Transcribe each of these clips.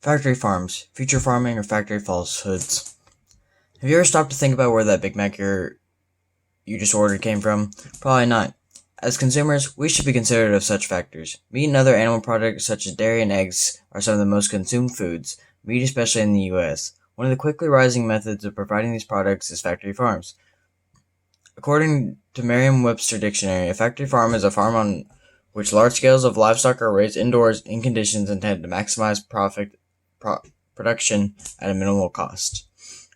Factory Farms, future farming, or factory falsehoods. Have you ever stopped to think about where that Big Mac you just ordered came from? Probably not. As consumers, we should be considerate of such factors. Meat and other animal products such as dairy and eggs are some of the most consumed foods, meat especially in the US. One of the quickly rising methods of providing these products is factory farms. According to Merriam-Webster Dictionary, a factory farm is a farm on which large scales of livestock are raised indoors in conditions intended to maximize production at a minimal cost.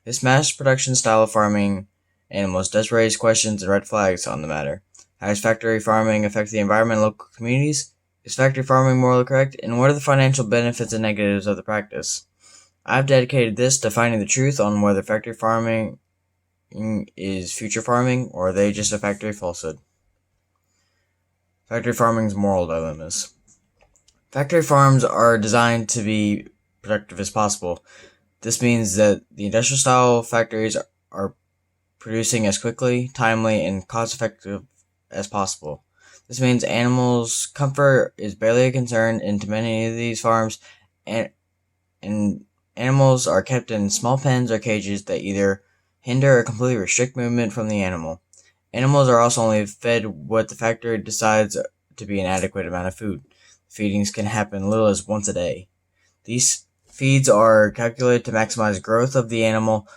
This mass production style of farming animals does raise questions and red flags on the matter. How does factory farming affect the environment and local communities? Is factory farming morally correct? And what are the financial benefits and negatives of the practice? I've dedicated this to finding the truth on whether factory farming is future farming, or are they just a factory falsehood? Factory farming's moral dilemmas. Factory farms are designed to be productive as possible. This means that the industrial style factories are producing as quickly, timely, and cost effective as possible. This means animals' comfort is barely a concern into many of these farms, and animals are kept in small pens or cages that either hinder or completely restrict movement from the animal. Animals are also only fed what the factory decides to be an adequate amount of food. Feedings can happen little as once a day. These feeds are calculated to maximize growth of the animal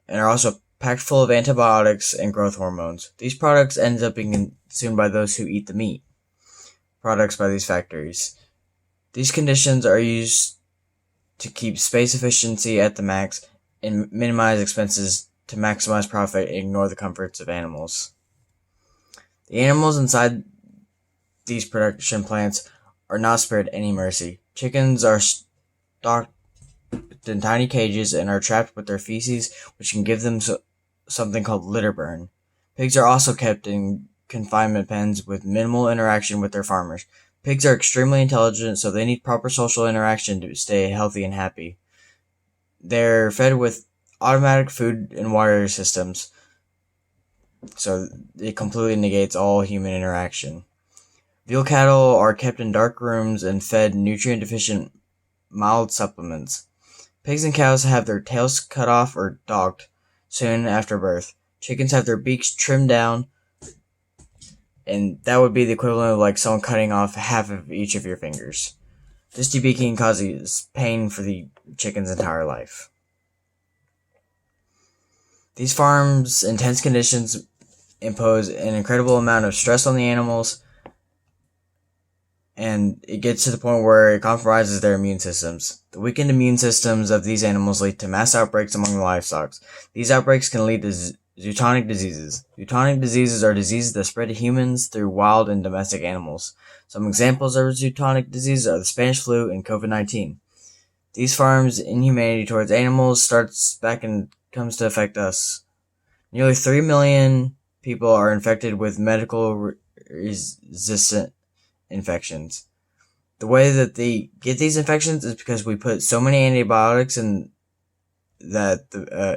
and are also packed full of antibiotics and growth hormones. These products end up being consumed by those who eat the meat products by these factories. These conditions are used to keep space efficiency at the max and minimize expenses to maximize profit and ignore the comforts of animals. The animals inside these production plants are not spared any mercy. Chickens are stocked in tiny cages and are trapped with their feces, which can give them something called litter burn. Pigs are also kept in confinement pens with minimal interaction with their farmers. Pigs are extremely intelligent, so they need proper social interaction to stay healthy and happy. They're fed with automatic food and water systems, so it completely negates all human interaction. Veal cattle are kept in dark rooms and fed nutrient-deficient mild supplements. Pigs and cows have their tails cut off or docked soon after birth. Chickens have their beaks trimmed down, and that would be the equivalent of like someone cutting off half of each of your fingers. This debeaking causes pain for the chicken's entire life. These farms' intense conditions impose an incredible amount of stress on the animals, and it gets to the point where it compromises their immune systems. The weakened immune systems of these animals lead to mass outbreaks among the livestock. These outbreaks can lead to zoonotic diseases. Zoonotic diseases are diseases that spread to humans through wild and domestic animals. Some examples of zoonotic diseases are the Spanish flu and COVID-19. These farms' inhumanity towards animals starts back and comes to affect us. Nearly 3 million people are infected with medical resistant infections. The way that they get these infections is because we put so many antibiotics in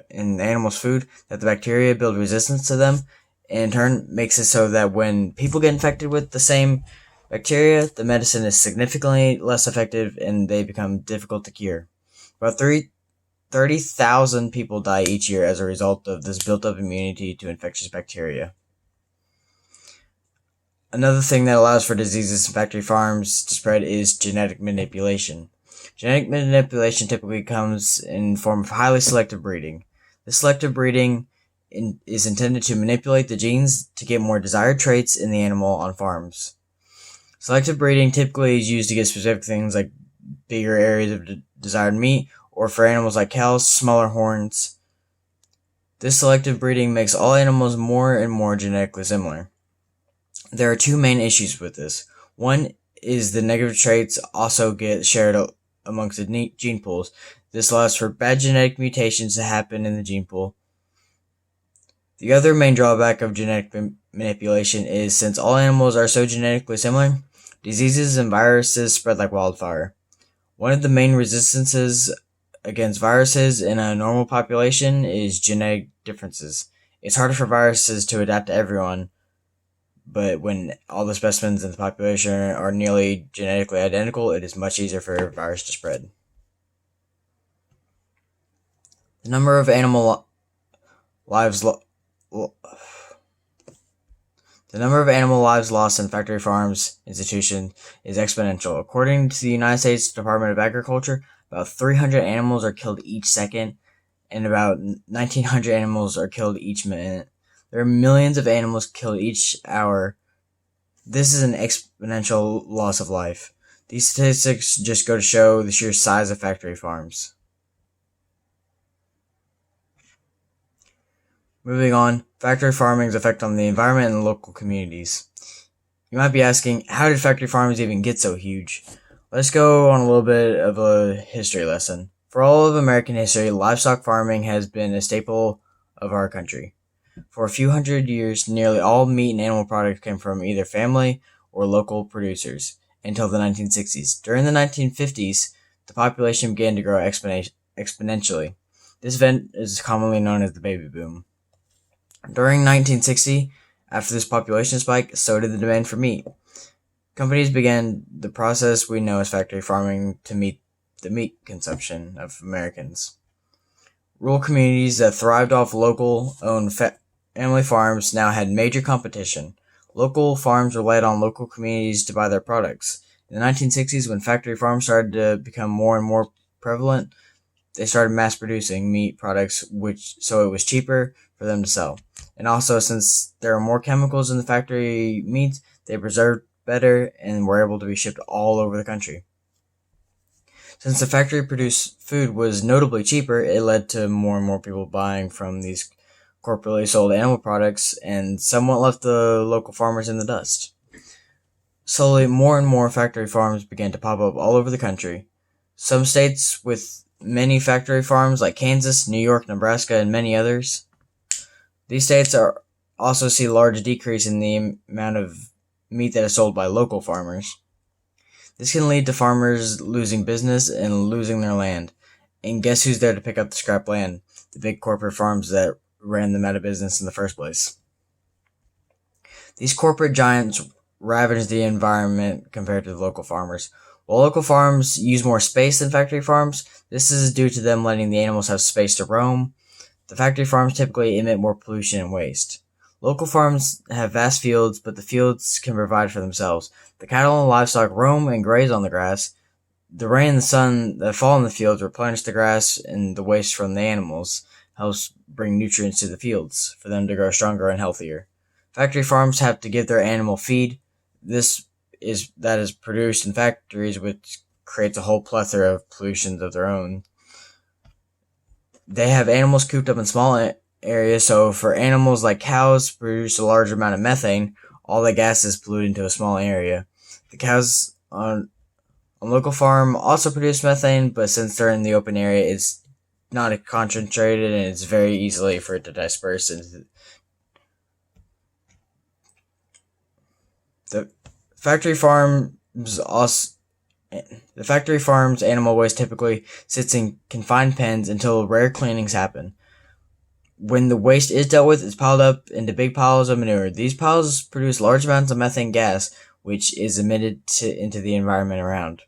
animals' food that the bacteria build resistance to them, and in turn makes it so that when people get infected with the same bacteria, the medicine is significantly less effective and they become difficult to cure. About 30,000 people die each year as a result of this built-up immunity to infectious bacteria. Another thing that allows for diseases in factory farms to spread is genetic manipulation. Genetic manipulation typically comes in the form of highly selective breeding. This selective breeding is intended to manipulate the genes to get more desired traits in the animal on farms. Selective breeding typically is used to get specific things like bigger areas of desired meat, or for animals like cows, smaller horns. This selective breeding makes all animals more and more genetically similar. There are two main issues with this. One is the negative traits also get shared amongst the gene pools. This allows for bad genetic mutations to happen in the gene pool. The other main drawback of genetic manipulation is since all animals are so genetically similar, diseases and viruses spread like wildfire. One of the main resistances against viruses in a normal population is genetic differences. It's harder for viruses to adapt to everyone, but when all the specimens in the population are nearly genetically identical, it is much easier for a virus to spread. The number of animal lives the number of animal lives lost in factory farms institution is exponential. According to the United States Department of Agriculture, about 300 animals are killed each second, and about 1,900 animals are killed each minute. There are millions of animals killed each hour. This is an exponential loss of life. These statistics just go to show the sheer size of factory farms. Moving on, factory farming's effect on the environment and local communities. You might be asking, how did factory farms even get so huge? Let's go on a little bit of a history lesson. For all of American history, livestock farming has been a staple of our country. For a few hundred years, nearly all meat and animal products came from either family or local producers until the 1960s. During the 1950s, the population began to grow exponentially. This event is commonly known as the baby boom. During 1960, after this population spike, so did the demand for meat. Companies began the process we know as factory farming to meet the meat consumption of Americans. Rural communities that thrived off local-owned family farms now had major competition. Local farms relied on local communities to buy their products. In the 1960s, when factory farms started to become more and more prevalent, they started mass producing meat products, so it was cheaper for them to sell. And also, since there are more chemicals in the factory meats, they preserved better and were able to be shipped all over the country. Since the factory-produced food was notably cheaper, it led to more and more people buying from these corporately sold animal products, and somewhat left the local farmers in the dust. Slowly, more and more factory farms began to pop up all over the country. Some states with many factory farms, like Kansas, New York, Nebraska, and many others. These states also see large decrease in the amount of meat that is sold by local farmers. This can lead to farmers losing business and losing their land. And guess who's there to pick up the scrap land? The big corporate farms that ran them out of business in the first place. These corporate giants ravage the environment compared to the local farmers. While local farms use more space than factory farms, this is due to them letting the animals have space to roam. The factory farms typically emit more pollution and waste. Local farms have vast fields, but the fields can provide for themselves. The cattle and livestock roam and graze on the grass. The rain and the sun that fall in the fields replenish the grass, and the waste from the animals helps bring nutrients to the fields for them to grow stronger and healthier. Factory farms have to give their animal feed. That is produced in factories, which creates a whole plethora of pollutions of their own. They have animals cooped up in small areas, so for animals like cows produce a large amount of methane, all the gases pollute into a small area. The cows on local farm also produce methane, but since they're in the open area, it's not concentrated and it's very easily for it to disperse into the factory farms. The factory farm's animal waste typically sits in confined pens until rare cleanings happen. When the waste is dealt with, it's piled up into big piles of manure. These piles produce large amounts of methane gas, which is emitted into the environment around.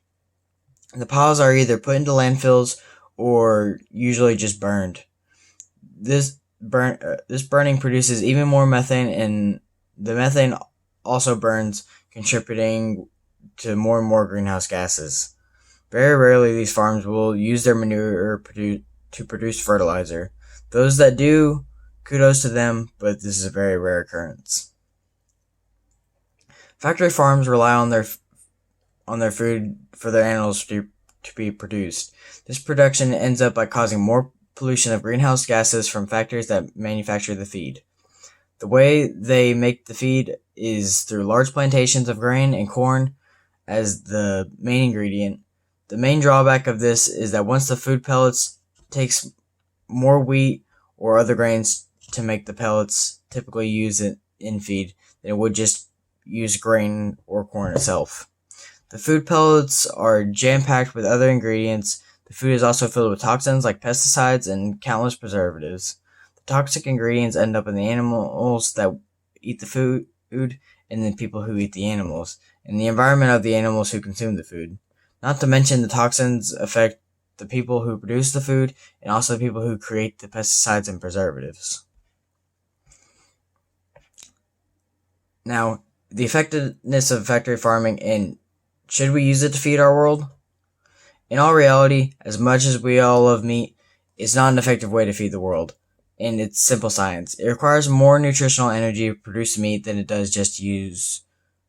The piles are either put into landfills or usually just burned. This burning produces even more methane, and the methane also burns, contributing to more and more greenhouse gases. Very rarely these farms will use their manure to produce fertilizer. Those that do, kudos to them, but this is a very rare occurrence. Factory farms rely on their food for their animals to be produced. This production ends up by causing more pollution of greenhouse gases from factories that manufacture the feed. The way they make the feed is through large plantations of grain and corn as the main ingredient. The main drawback of this is that once the food pellets takes more wheat or other grains to make the pellets typically used in feed than it would just use grain or corn itself. The food pellets are jam-packed with other ingredients. The food is also filled with toxins like pesticides and countless preservatives. The toxic ingredients end up in the animals that eat the food and the people who eat the animals, and the environment of the animals who consume the food. Not to mention the toxins affect the people who produce the food and also the people who create the pesticides and preservatives. Now, the effectiveness of factory farming, and should we use it to feed our world? In all reality, as much as we all love meat, it's not an effective way to feed the world. And it's simple science. It requires more nutritional energy to produce meat than it does just to use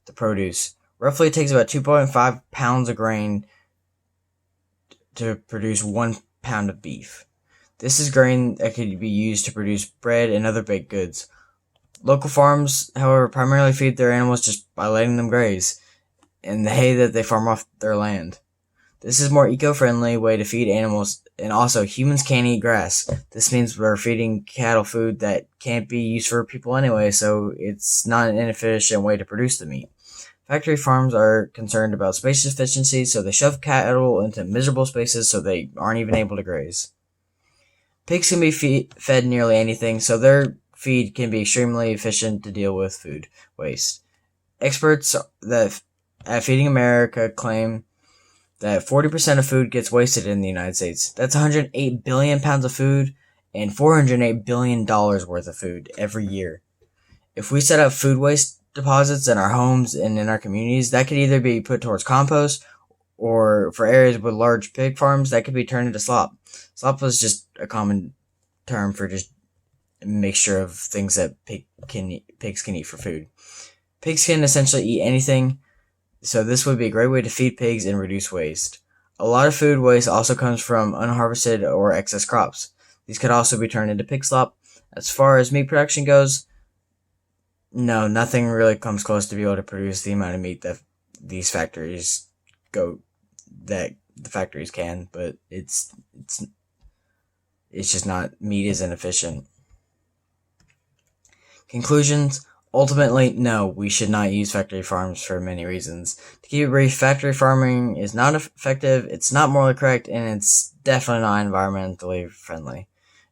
the produce. Roughly, it takes about 2.5 pounds of grain to produce 1 pound of beef. This is grain that could be used to produce bread and other baked goods. Local farms, however, primarily feed their animals just by letting them graze in the hay that they farm off their land. This is a more eco-friendly way to feed animals, and also humans can't eat grass. This means we're feeding cattle food that can't be used for people anyway, so it's not an inefficient way to produce the meat. Factory farms are concerned about space efficiency, so they shove cattle into miserable spaces so they aren't even able to graze. Pigs can be fed nearly anything, so their feed can be extremely efficient to deal with food waste. Experts at Feeding America claim that 40% of food gets wasted in the United States. That's 108 billion pounds of food and $408 billion worth of food every year. If we set up food waste deposits in our homes and in our communities, that could either be put towards compost, or for areas with large pig farms, that could be turned into slop. Slop was just a common term for just a mixture of things that pigs can eat for food. Pigs can essentially eat anything, so this would be a great way to feed pigs and reduce waste. A lot of food waste also comes from unharvested or excess crops. These could also be turned into pig slop. As far as meat production goes, no, nothing really comes close to be able to produce the amount of meat that the factories can, but it's just not, meat isn't efficient. Conclusions. Ultimately, no, we should not use factory farms for many reasons. To keep it brief, factory farming is not effective, it's not morally correct, and it's definitely not environmentally friendly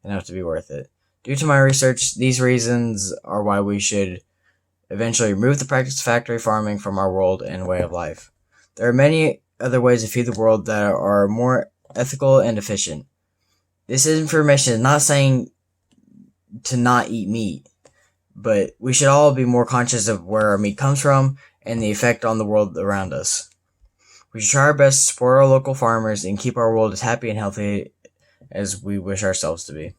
enough to be worth it. Due to my research, these reasons are why we should eventually remove the practice of factory farming from our world and way of life. There are many other ways to feed the world that are more ethical and efficient. This information is not saying to not eat meat, but we should all be more conscious of where our meat comes from and the effect on the world around us. We should try our best to support our local farmers and keep our world as happy and healthy as we wish ourselves to be.